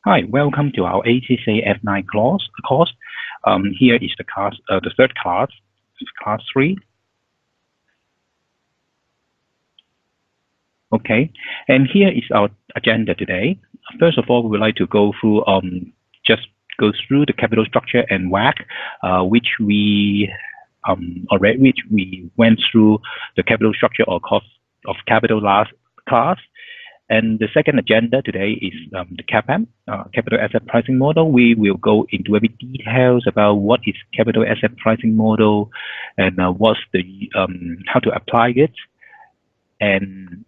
Hi, welcome to our ACCA F9 course. Here is the third class, class 3. Okay, and here is our agenda today. First of all, we would like to go through just go through the capital structure and WACC, which we went through the capital structure or cost of capital last class. And the second agenda today is the CAPM, capital asset pricing model. We will go into every details about what is capital asset pricing model and what's the how to apply it, and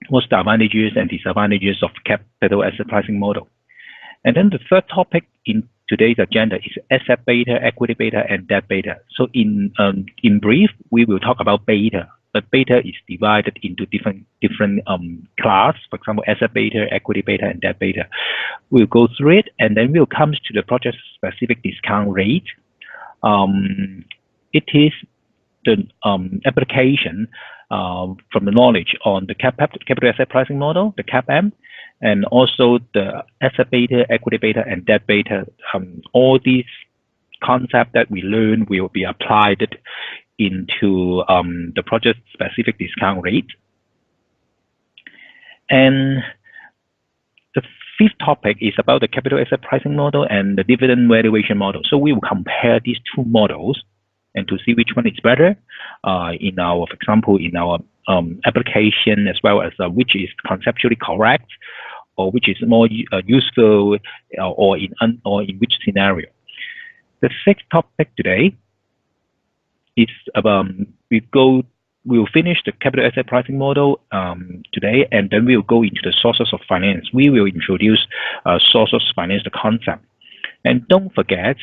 what's the advantages and disadvantages of capital asset pricing model. And then the third topic in today's agenda is asset beta, equity beta, and debt beta. So in brief, we will talk about beta. But beta is divided into different class. For example, asset beta, equity beta, and debt beta. We'll go through it, and then we'll come to the project-specific discount rate. It is the application from the knowledge on the capital asset pricing model, the CAPM, and also the asset beta, equity beta, and debt beta. All these concepts that we learn will be applied into the project-specific discount rate. And the fifth topic is about the capital asset pricing model and the dividend valuation model. So we will compare these two models and to see which one is better in our, for example, in our application, as well as which is conceptually correct or which is more useful or in which scenario. The sixth topic today is we'll finish the capital asset pricing model today, and then we'll go into the sources of finance. We will introduce sources of finance, the concept. And don't forget,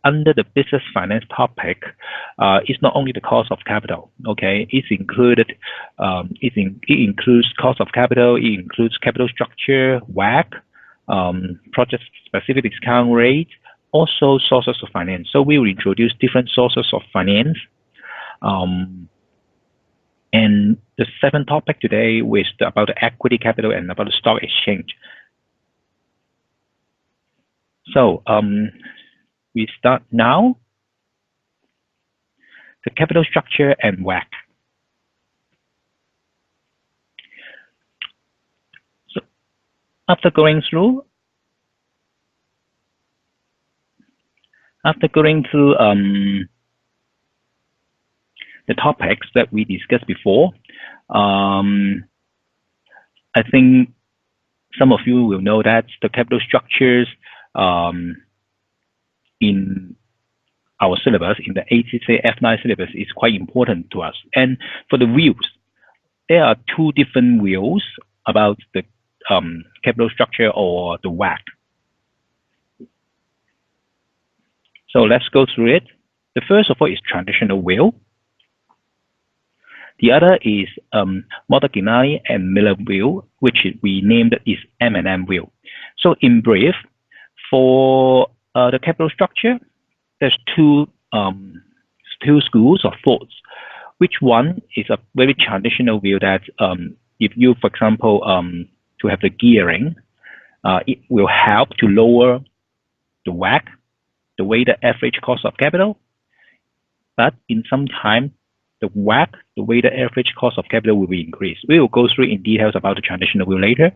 under the business finance topic, it's not only the cost of capital. Okay, it's included. It includes cost of capital. It includes capital structure, WACC, project-specific discount rate, also sources of finance. So we will introduce different sources of finance. And the seventh topic today was about the equity capital and about the stock exchange. So we start now. The capital structure and WACC. So after going through the topics that we discussed before, I think some of you will know that the capital structures in our syllabus, in the ACCA F9 syllabus, is quite important to us. And for the views, there are two different views about the capital structure or the WACC. So let's go through it. The first of all is traditional view. The other is Modigliani-Miller view, which we named is M&M view. So in brief, for the capital structure, there's two schools of thoughts. Which one is a very traditional view that if you, for example, to have the gearing, it will help to lower the WACC, the weighted average cost of capital. But in some time, the WACC, the weighted average cost of capital, will be increased. We will go through in details about the traditional view later.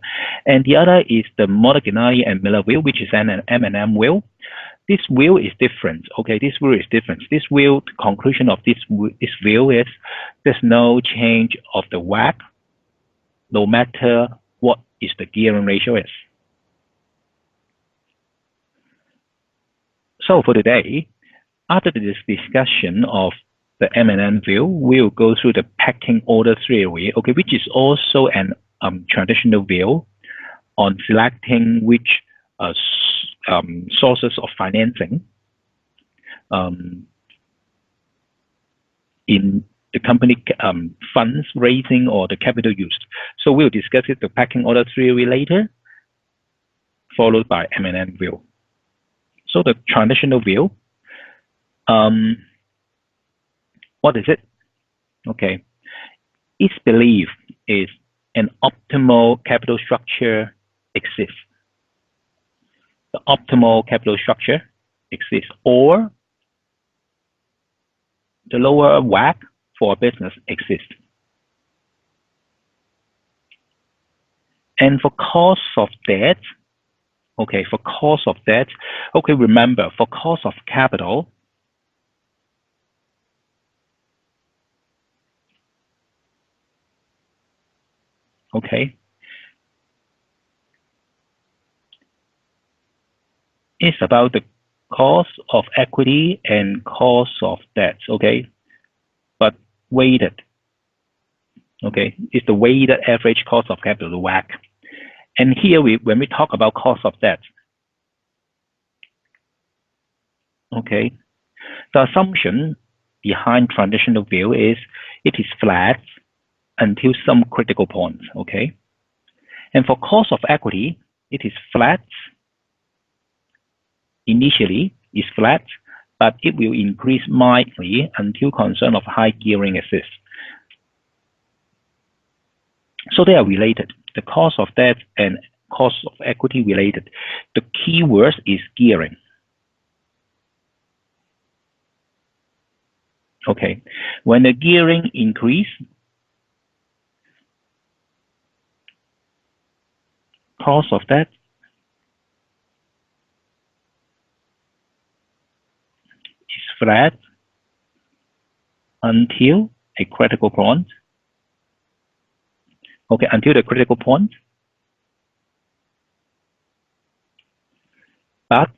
And the other is the Modigliani-Miller view, which is an M&M view. This view is different. Okay, this view is different. This view, the conclusion of this view is there's no change of the WACC, no matter what is the gearing ratio is. So for today, after this discussion of the M&M view, we'll go through the Pecking Order Theory, okay, which is also an traditional view on selecting which sources of financing in the company funds raising or the capital used. So we'll discuss it, the Pecking Order Theory later, followed by M&M view. So the traditional view, what is it? Okay, its belief is an optimal capital structure exists. the optimal capital structure exists, or the lower WACC for a business exists. And for cost of debt, okay, remember, for cost of capital, okay, it's about the cost of equity and cost of debt, okay, but weighted, okay, it's the weighted average cost of capital, the WACC. And here, when we talk about cost of debt, okay, the assumption behind traditional view is it is flat until some critical point, okay? And for cost of equity, it is flat. Initially, it's flat, but it will increase mildly until concern of high gearing exists. So they are related. The cost of debt and cost of equity related. The key word is gearing. Okay, when the gearing increase, cost of debt is flat until a critical point. Okay, until the critical point. But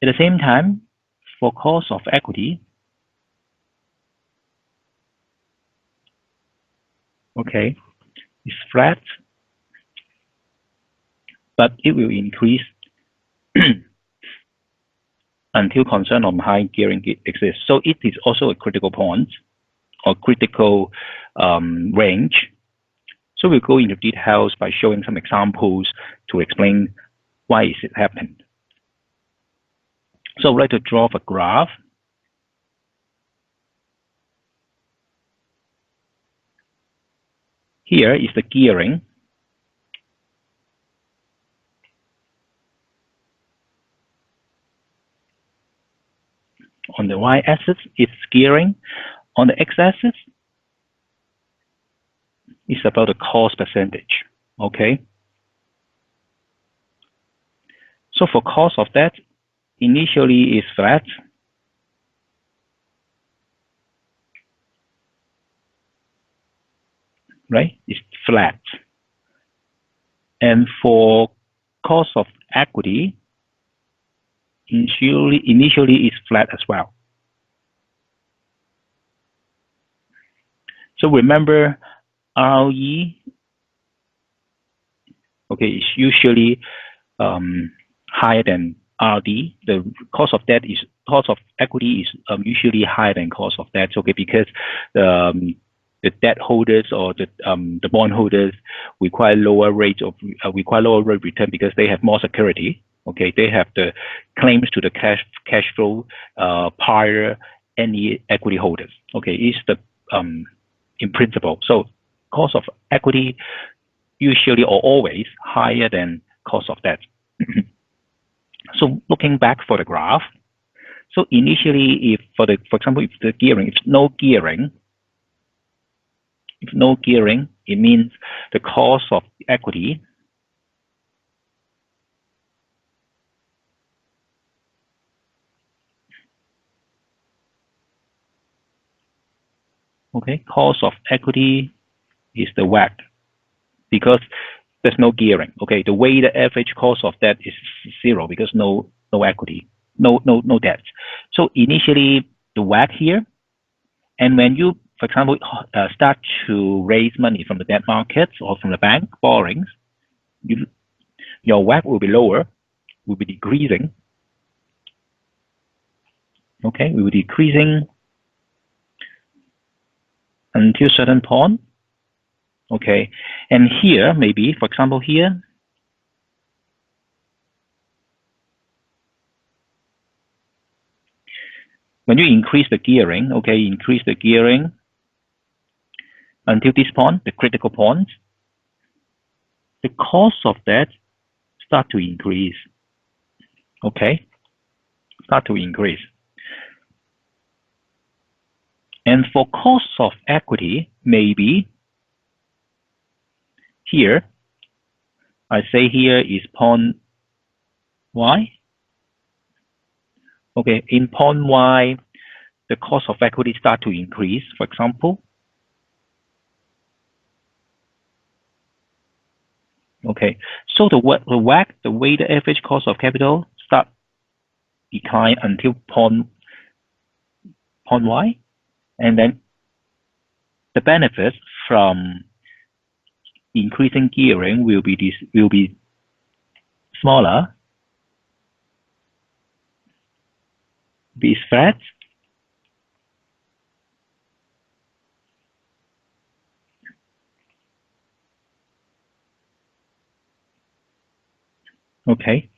at the same time, for cost of equity, okay, it's flat, but it will increase until concern on high gearing exists. So it is also a critical point or critical range. So we'll go into details by showing some examples to explain why is it happened. So I'd like to draw a graph. Here is the gearing. On the y-axis, it's gearing. On the x-axis, it's about the cost percentage, okay? So for cost of debt, initially is flat. Right? It's flat. And for cost of equity, initially is flat as well. So remember, ROE, okay, is usually higher than RD. The cost of equity is usually higher than cost of debt. Okay, because the debt holders or the bond holders require lower rate return because they have more security. Okay, they have the claims to the cash flow prior any equity holders. Okay, is the in principle. So cost of equity usually or always higher than cost of debt. So looking back for the graph, so initially, if for example, if the gearing, if no gearing, it means the cost of equity cost of equity is the WACC because there's no gearing. Okay, the weighted average cost of debt is 0 because no equity, no debt. So initially the WACC here, and when you, for example, start to raise money from the debt markets or from the bank borrowings, your WACC will be lower, will be decreasing. Okay, we will be decreasing until a certain point. Okay, and here maybe, for example, here, when you increase the gearing, increase the gearing until this point, the critical point, the cost of that start to increase. okay, start to increase. And for cost of equity, maybe here, I say here is point Y. Okay, in point Y, the cost of equity start to increase, for example. Okay, so the WACC, the weighted average cost of capital, start decline until point Y, and then the benefits from increasing gearing will be smaller, be flat. Okay.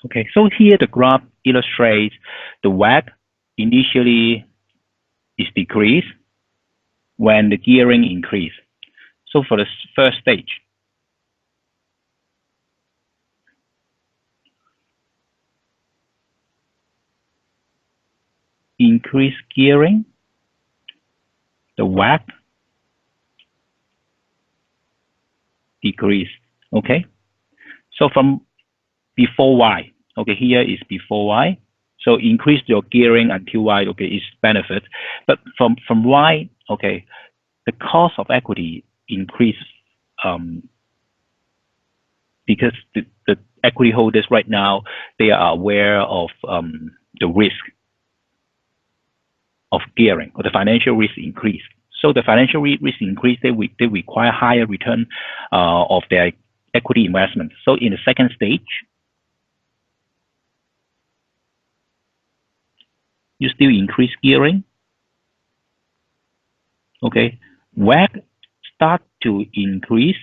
Okay, so here the graph illustrates the WACC initially is decreased when the gearing increase. So for the first stage, increase gearing, the WACC decrease. Okay, so from before Y, okay, here is before Y. So increase your gearing until Y, okay, is benefit. But from Y, okay, the cost of equity increase because the equity holders right now, they are aware of the risk of gearing or the financial risk increase. So the financial risk increase, they require higher return of their equity investment. So in the second stage, you still increase gearing. Okay, WACC start to increase.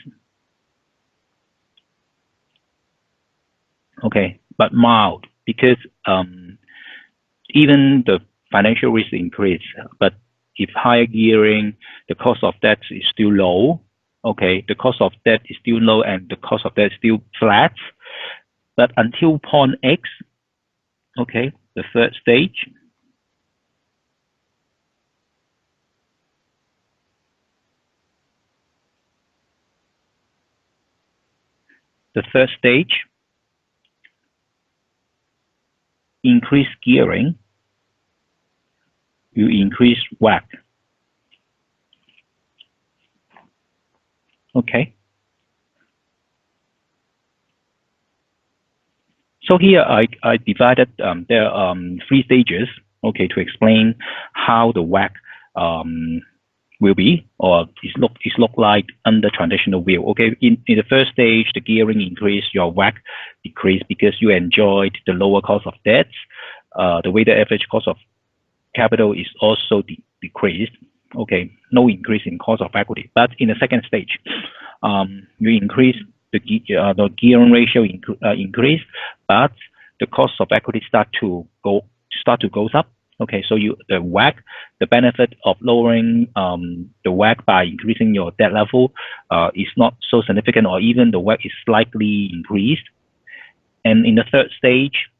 Okay, but mild because even the financial risk increase, but if higher gearing, the cost of debt is still low. Okay, the cost of debt is still low and the cost of debt is still flat. But until point X, okay, the third stage, increase gearing, you increase WACC. Okay. So here I divided there are three stages, okay, to explain how the WACC will be or is look like under traditional view. Okay, in the first stage, the gearing increase, your WACC decrease because you enjoyed the lower cost of debt. The weighted average cost of capital is also decreased. Okay, no increase in cost of equity. But in the second stage, you increase the gearing ratio increase, but the cost of equity start to go up. Okay, so the WACC, the benefit of lowering the WACC by increasing your debt level is not so significant, or even the WACC is slightly increased. And in the third stage,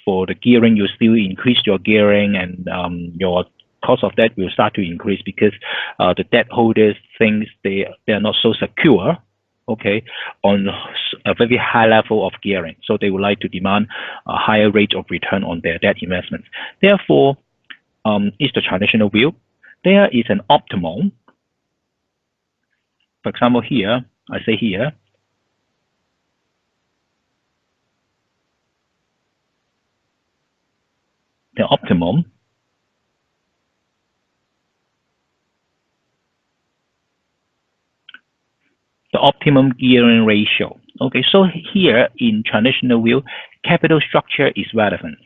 for the gearing, you still increase your gearing, and your cost of debt will start to increase because the debt holders think they are not so secure, okay, on a very high level of gearing. So they would like to demand a higher rate of return on their debt investments. Therefore, is the traditional view. There is an optimum. For example, here, I say here, the optimum gearing ratio. Okay, so here in traditional view, capital structure is relevant.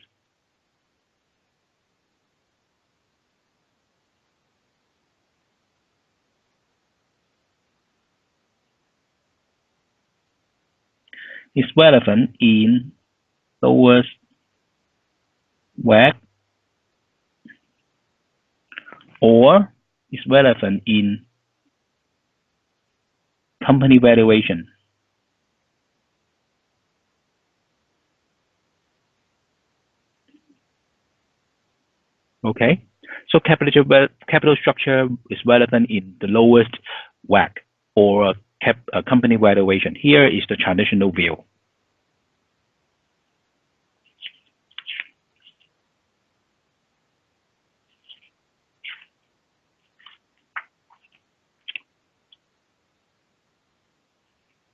It's relevant in lowest WACC or is relevant in company valuation. Okay, so capital structure is relevant in the lowest WACC or company valuation. Here is the traditional view.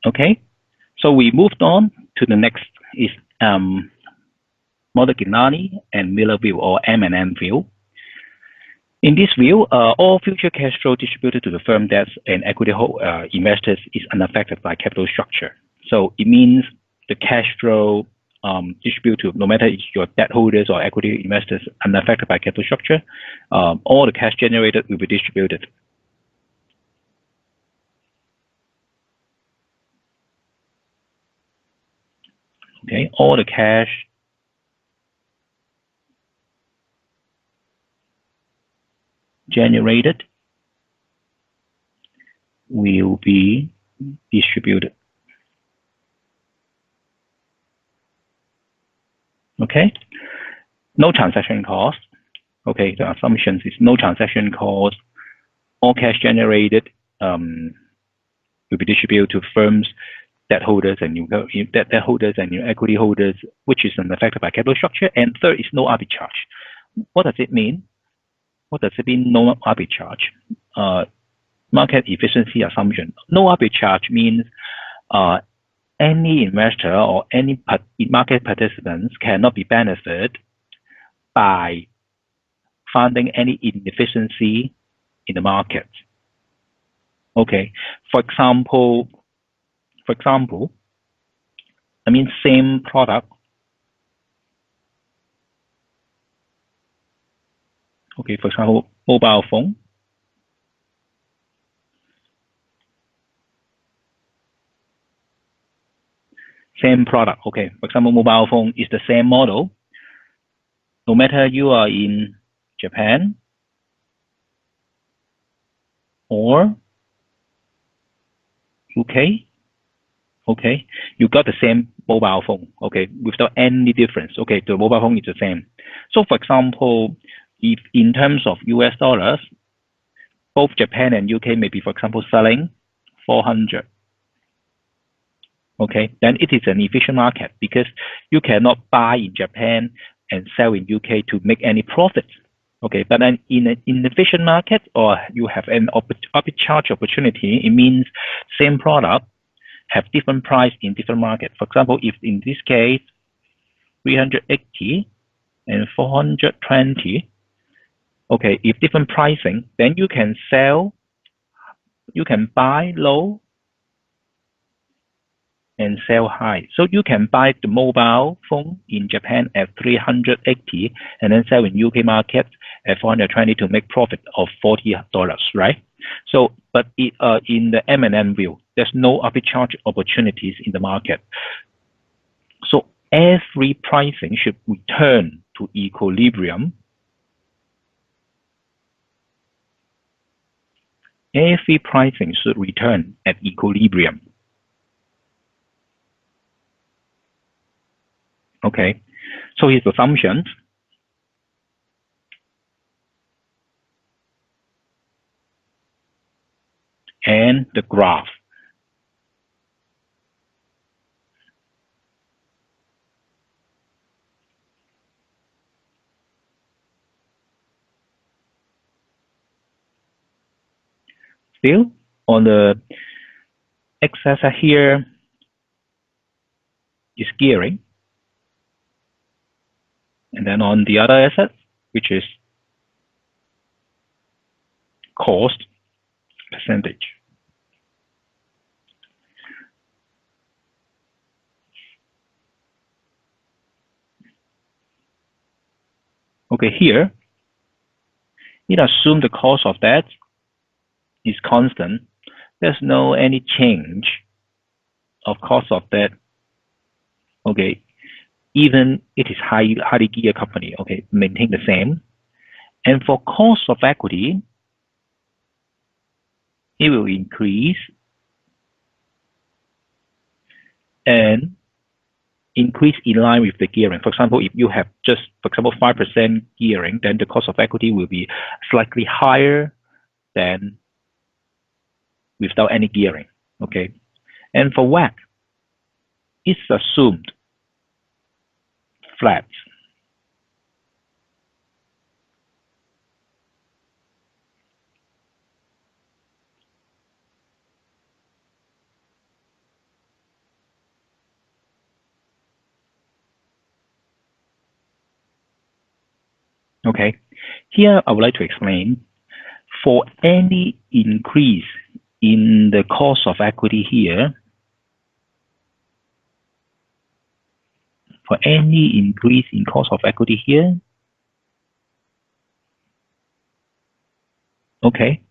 Okay, so we moved on to the next is Modigliani-Miller view or M&M view. In this view, all future cash flow distributed to the firm debts and equity investors is unaffected by capital structure. So it means the cash flow distributed to no matter it's your debt holders or equity investors unaffected by capital structure, all the cash generated will be distributed. Okay, all the cash generated will be distributed. Okay, no transaction cost. Okay, the assumptions is no transaction cost. All cash generated will be distributed to firms, debt holders and new equity holders, which is unaffected by capital structure. And third is no arbitrage. What does it mean? What does it mean, no arbitrage? Market efficiency assumption. No arbitrage means any investor or any market participants cannot be benefited by finding any inefficiency in the market. Okay, for example, I mean same product. Okay, for example, mobile phone. Same product. Okay, for example, mobile phone is the same model. No matter you are in Japan or UK, okay, you got the same mobile phone, okay, without any difference. Okay, the mobile phone is the same. So for example, if in terms of US dollars, both Japan and UK may be, for example, selling 400. Okay, then it is an efficient market because you cannot buy in Japan and sell in UK to make any profit. Okay, but then in an inefficient market or you have an arbitrage opportunity, it means same product have different price in different markets. For example, if in this case 380 and 420, okay, if different pricing, then you can sell, you can buy low and sell high. So you can buy the mobile phone in Japan at 380 and then sell in UK market at 420 to make profit of $40, right? So, but in the M&M view, there's no arbitrage opportunities in the market. So every pricing should return to equilibrium. Every pricing should return at equilibrium. Okay, so his assumptions. And the graph. Still, on the x-axis here is gearing. And then on the other asset, which is cost percentage. Okay, here, it assumes the cost of debt is constant. There's no any change of cost of debt. Okay, even it is highly geared company, okay, maintain the same. And for cost of equity, it will increase and increase in line with the gearing. For example, if you have just, for example, 5% gearing, then the cost of equity will be slightly higher than without any gearing. Okay. And for WACC, it's assumed flat. Okay. Here, I would like to explain, for any increase in the cost of equity here, for any increase in cost of equity here, okay,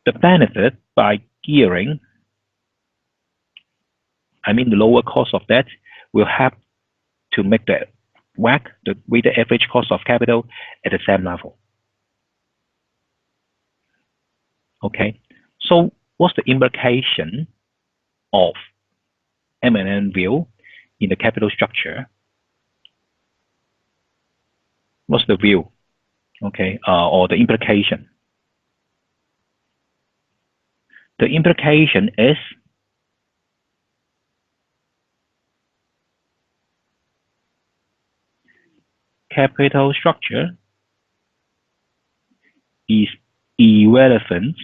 the benefit by gearing, I mean the lower cost of debt, will have to make the WACC, the weighted average cost of capital, at the same level. Okay, so what's the implication of M&M view in the capital structure? What's the view? Okay, or the implication? The implication is capital structure is irrelevant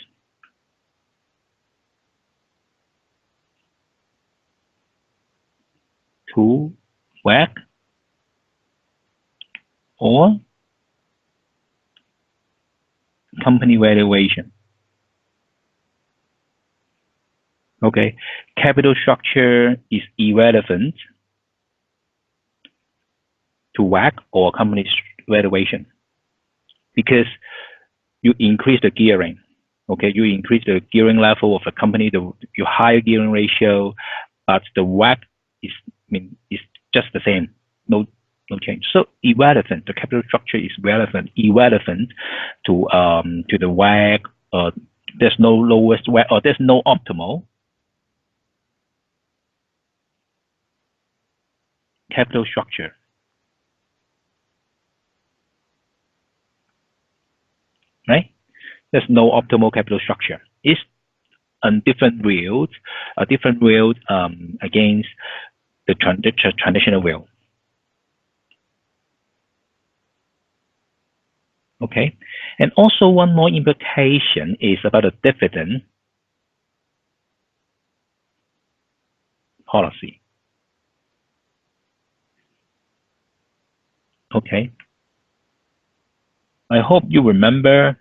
to WACC or company valuation. Okay, capital structure is irrelevant to WACC or company's valuation because you increase the gearing. Okay, you increase the gearing level of the company, your higher gearing ratio, but the WACC is just the same, no change. So irrelevant. The capital structure is irrelevant to the WACC. There's no lowest WACC, or there's no optimal capital structure. Right? There's no optimal capital structure. It's a different view against the traditional view. Okay, and also one more implication is about the dividend policy. Okay, I hope you remember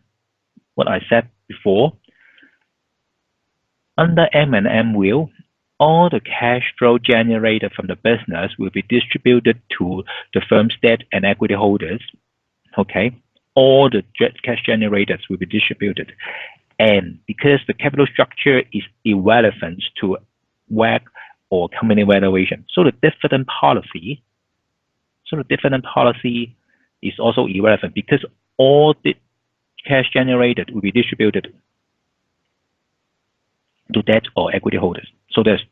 what I said before. Under M&M view, all the cash flow generated from the business will be distributed to the firm's debt and equity holders. Okay, all the cash generated will be distributed. And because the capital structure is irrelevant to WACC or company valuation, so the dividend policy is also irrelevant because all the cash generated will be distributed to debt or equity holders. So there's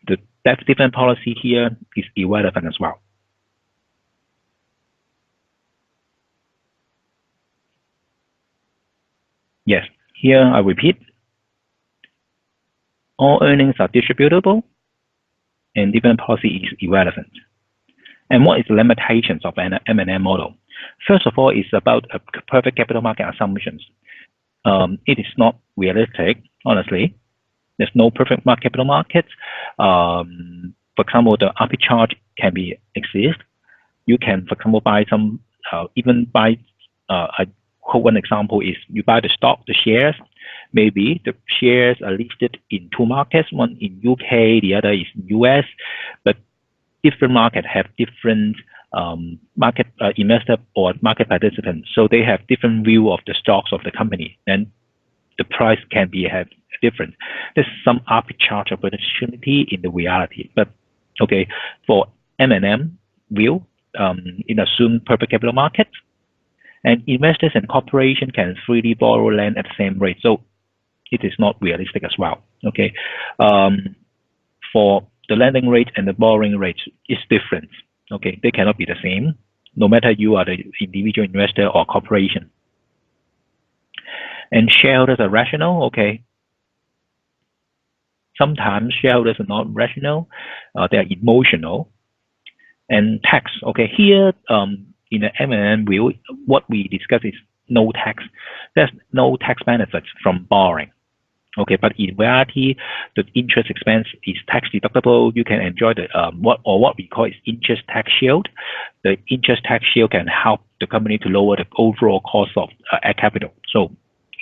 the dividend policy here is irrelevant as well. Yes, here I repeat, all earnings are distributable and dividend policy is irrelevant. And what is the limitations of an M&M model? First of all, it's about a perfect capital market assumptions. It is not realistic, honestly. There's no perfect capital market. For example, the arbitrage can exist. You can, for example, buy some, even buy, I quote one example is you buy the stock, the shares. Maybe the shares are listed in two markets, one in UK, the other is US, but different markets have different market investor or market participants. So they have different view of the stocks of the company, and the price can have different. There's some arbitrage opportunity in the reality, but okay, for M&M view, in assumed perfect capital market, And investors and corporations can freely borrow land at the same rate. So it is not realistic as well. Okay. For the lending rate and the borrowing rate is different. Okay. They cannot be the same, no matter you are the individual investor or corporation. And shareholders are rational. Okay. Sometimes shareholders are not rational. They are emotional. And tax. Okay. Here, in the M&M view, what we discuss is no tax. There's no tax benefits from borrowing. Okay, but in reality, the interest expense is tax deductible. You can enjoy the what we call is interest tax shield. The interest tax shield can help the company to lower the overall cost of capital. So,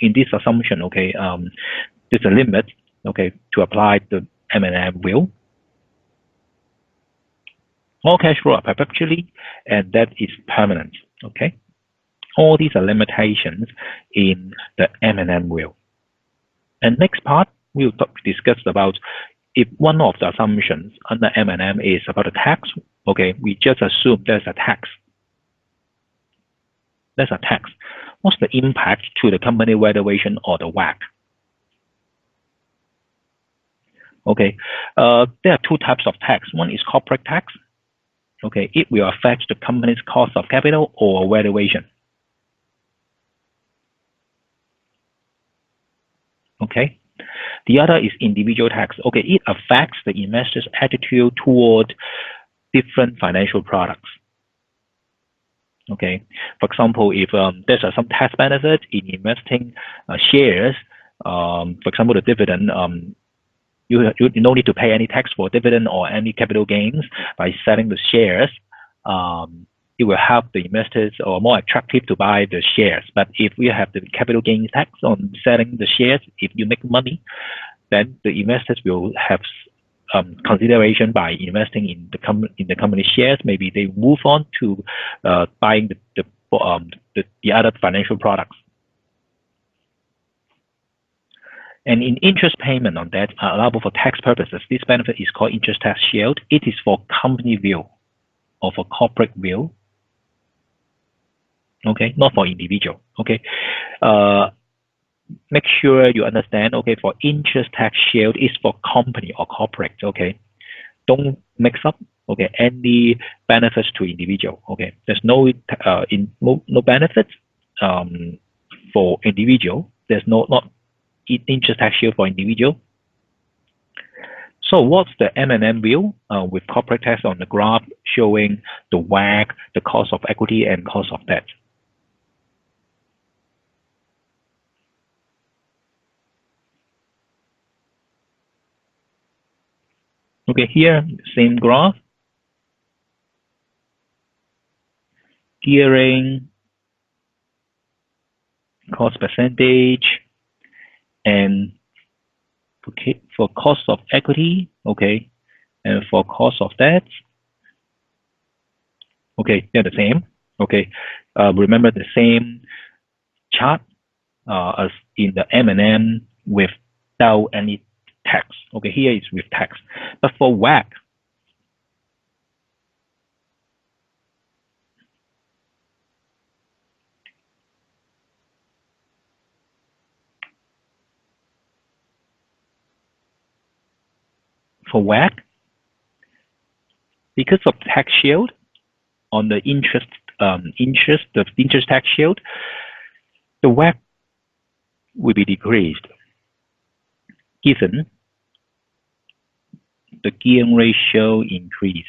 in this assumption, okay, there's a limit, okay, to apply the M&M rule. All cash flow are perpetually, and that is permanent. Okay, all these are limitations in the M&M rule. And next part, we'll discuss about if one of the assumptions under M&M is about a tax. Okay, we just assume there's a tax. There's a tax. What's the impact to the company valuation or the WACC? Okay, there are two types of tax. One is corporate tax. Okay, it will affect the company's cost of capital or valuation. Okay, the other is individual tax. Okay, it affects the investor's attitude toward different financial products. Okay, for example, if there's some tax benefit in investing shares, for example, the dividend, you don't need to pay any tax for dividend or any capital gains by selling the shares. It will help the investors or more attractive to buy the shares. But if we have the capital gains tax on selling the shares, if you make money, then the investors will have consideration by investing in the company shares. Maybe they move on to buying the other financial products. And in interest payment on that allowable for tax purposes, this benefit is called interest tax shield. It is for company view or for corporate view. Okay, not for individual. Okay, make sure you understand. Okay, for interest tax shield is for company or corporate. Okay, don't mix up. Okay, any benefits to individual. Okay, there's no benefits for individual. There's not interest tax shield for individual. So what's the M&M view with corporate tax on the graph showing the WACC, the cost of equity, and cost of debt? Okay, here, same graph. Gearing, cost percentage, and okay, for cost of equity, okay, and for cost of debt, okay, they're the same. Okay, remember the same chart as in the M&M without any tax. Okay, here is with tax. But for WACC, because of tax shield on the interest tax shield, the WACC will be decreased given the gearing ratio increase.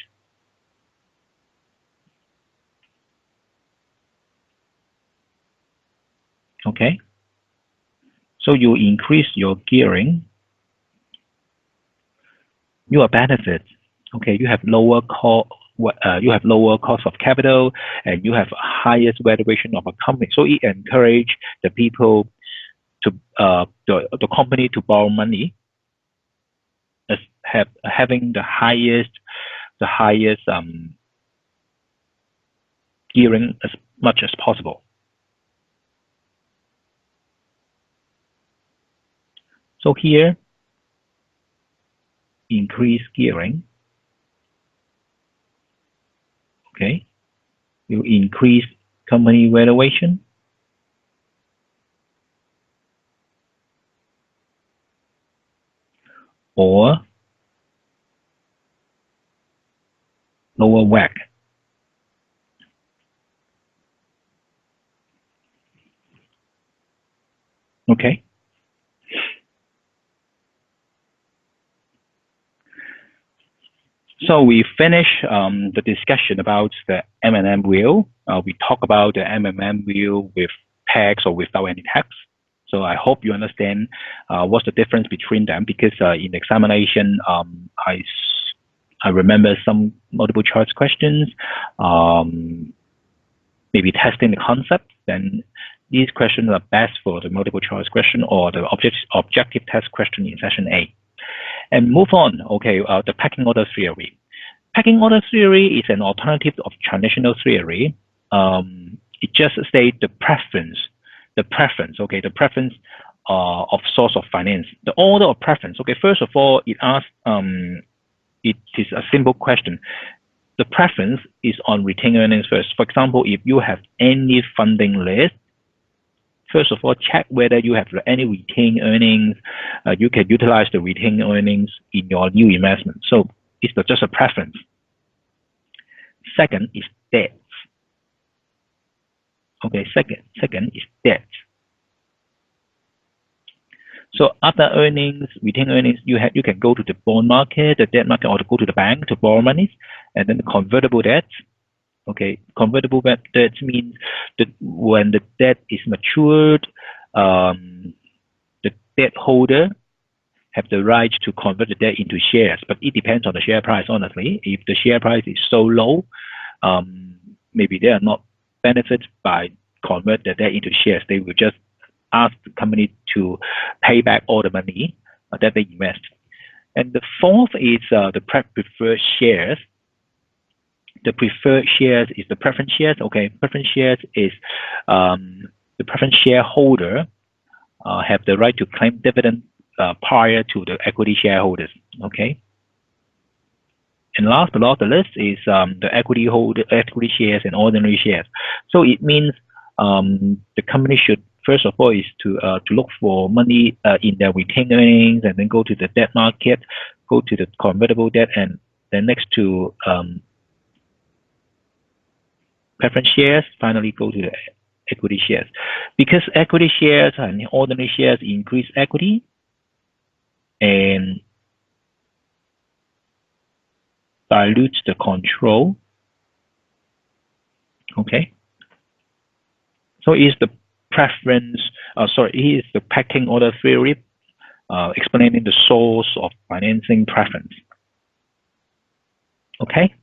Okay, so you increase your gearing, you are benefit. Okay, you have lower cost of capital, and you have highest valuation of a company. So it encourages the people to the company to borrow money as having the highest gearing as much as possible. So here, increase gearing. Okay, you increase company valuation, or lower WACC. Okay. So we finish the discussion about the M&M wheel. We talk about the M&M wheel with tax or without any tax. So I hope you understand what's the difference between them, because in the examination, I remember some multiple choice questions, maybe testing the concept. Then these questions are best for the multiple choice question or the objective test question in session A. And move on, okay, the pecking order theory. Pecking order theory is an alternative of traditional theory. It just states the preference, okay, the preference of source of finance, the order of preference. Okay, first of all, it asks, it is a simple question. The preference is on retained earnings first. For example, if you have any funding list, first of all, check whether you have any retained earnings. You can utilize the retained earnings in your new investment. So it's just a preference. Second is debt. Okay, second is debt. So after earnings, retained earnings, you can go to the bond market, the debt market, or to go to the bank to borrow money, and then convertible debt. Okay, convertible debt means that when the debt is matured, the debt holder have the right to convert the debt into shares, but it depends on the share price, honestly. If the share price is so low, maybe they are not benefited by convert the debt into shares. They will just ask the company to pay back all the money that they invest. And the fourth is the preferred shares. The preferred shares is the preference shares. Okay, preference shares is the preference shareholder have the right to claim dividend prior to the equity shareholders. Okay. And last but not the list is the equity shares and ordinary shares. So it means the company should first of all is to look for money in their retained earnings, and then go to the debt market, go to the convertible debt, and then next to preference shares, finally go to the equity shares. Because equity shares and ordinary shares increase equity and dilutes the control. Okay. So is the preference, is the pecking order theory explaining the source of financing preference. Okay.